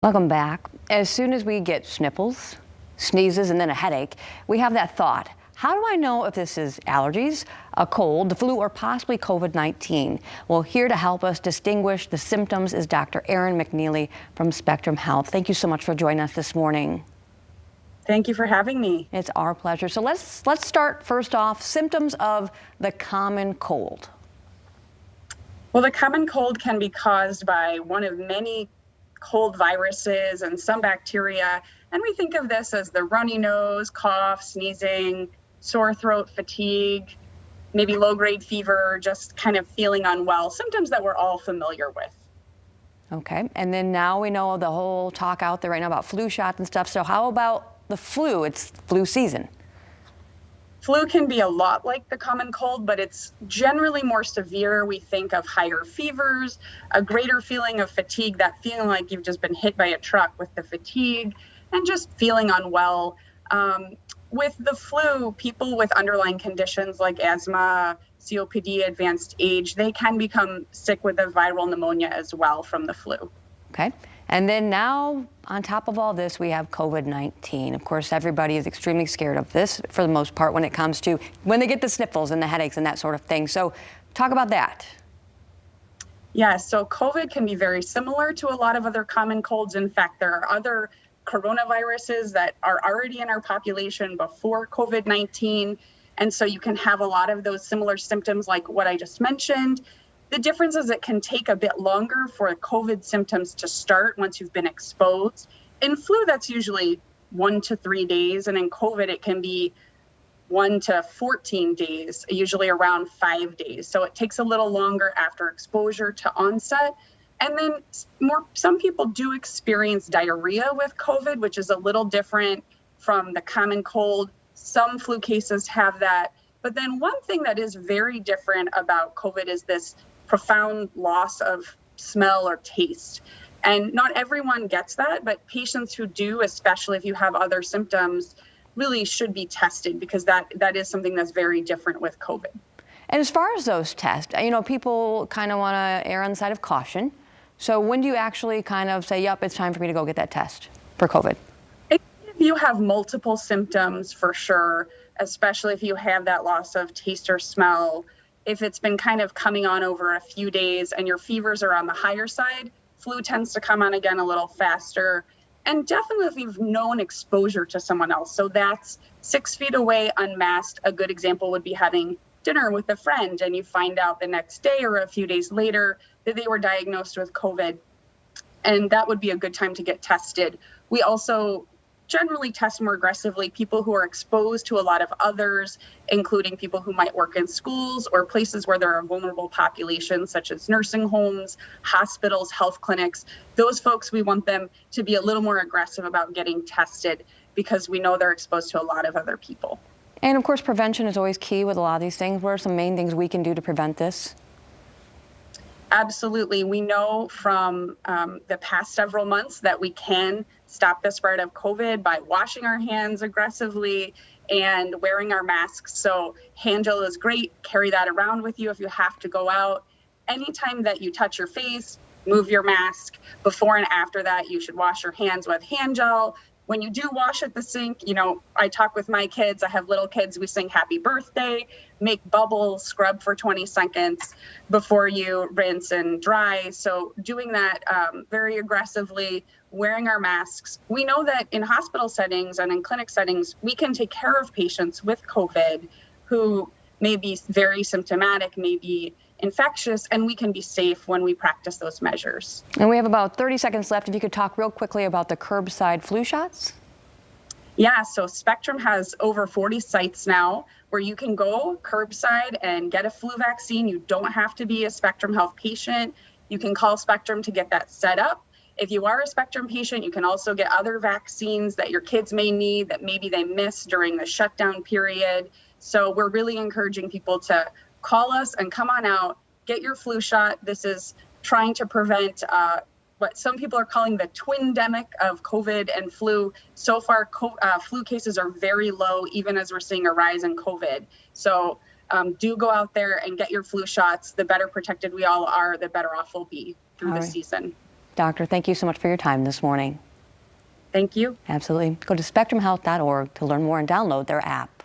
Welcome back. As soon as we get sniffles, sneezes, and then a headache, we have that thought. How do I know if this is allergies, a cold, the flu, or possibly COVID-19? Well, here to help us distinguish the symptoms is Dr. Erin McNeely from Spectrum Health. Thank you so much for joining us this morning. Thank you for having me. It's our pleasure. So let's start first off, symptoms of the common cold. Well, the common cold can be caused by one of many cold viruses and some bacteria. And we think of this as the runny nose, cough, sneezing, sore throat, fatigue, maybe low-grade fever, just kind of feeling unwell, symptoms that we're all familiar with. Okay, and then now we know the whole talk out there right now about flu shots and stuff. So how about the flu? It's flu season. Flu can be a lot like the common cold, but it's generally more severe. We think of higher fevers, a greater feeling of fatigue, that feeling like you've just been hit by a truck with the fatigue, and just feeling unwell. With the flu, people with underlying conditions like asthma, COPD, advanced age, they can become sick with a viral pneumonia as well from the flu. Okay. And then now, on top of all this, we have COVID-19. Of course, everybody is extremely scared of this for the most part when it comes to when they get the sniffles and the headaches and that sort of thing. So talk about that. Yeah, so COVID can be very similar to a lot of other common colds. In fact, there are other coronaviruses that are already in our population before COVID-19. And so you can have a lot of those similar symptoms like what I just mentioned. The difference is it can take a bit longer for COVID symptoms to start once you've been exposed. In flu, that's usually 1 to 3 days. And in COVID, it can be 1 to 14 days, usually around 5 days. So it takes a little longer after exposure to onset. And then some people do experience diarrhea with COVID, which is a little different from the common cold. Some flu cases have that. But then one thing that is very different about COVID is this profound loss of smell or taste. And not everyone gets that, but patients who do, especially if you have other symptoms, really should be tested because that is something that's very different with COVID. And as far as those tests, people kind of want to err on the side of caution. So when do you actually kind of say, yep, it's time for me to go get that test for COVID? If you have multiple symptoms, for sure, especially if you have that loss of taste or smell, if it's been kind of coming on over a few days and your fevers are on the higher side, flu tends to come on again a little faster. And definitely if you've known exposure to someone else. So that's 6 feet away, unmasked. A good example would be having dinner with a friend and you find out the next day or a few days later that they were diagnosed with COVID. And that would be a good time to get tested. We also generally test more aggressively people who are exposed to a lot of others, including people who might work in schools or places where there are vulnerable populations, such as nursing homes, hospitals, health clinics. Those folks, we want them to be a little more aggressive about getting tested because we know they're exposed to a lot of other people. And of course, prevention is always key with a lot of these things. What are some main things we can do to prevent this? Absolutely. We know from the past several months that we can stop the spread of COVID by washing our hands aggressively and wearing our masks. So hand gel is great. Carry that around with you if you have to go out. Anytime that you touch your face, move your mask. Before and after that, you should wash your hands with hand gel. When you do wash at the sink, I talk with my kids. I have little kids. We sing happy birthday, make bubbles, scrub for 20 seconds before you rinse and dry. So doing that very aggressively, wearing our masks. We know that in hospital settings and in clinic settings, we can take care of patients with COVID who may be very symptomatic, may be infectious, and we can be safe when we practice those measures. And we have about 30 seconds left. If you could talk real quickly about the curbside flu shots. Yeah, so Spectrum has over 40 sites now where you can go curbside and get a flu vaccine. You don't have to be a Spectrum Health patient. You can call Spectrum to get that set up. If you are a Spectrum patient, you can also get other vaccines that your kids may need that maybe they missed during the shutdown period. So we're really encouraging people to call us and come on out, get your flu shot. This is trying to prevent what some people are calling the twin-demic of COVID and flu. So far, flu cases are very low, even as we're seeing a rise in COVID. So do go out there and get your flu shots. The better protected we all are, the better off we'll be through the season. Doctor, thank you so much for your time this morning. Thank you. Absolutely. Go to spectrumhealth.org to learn more and download their app.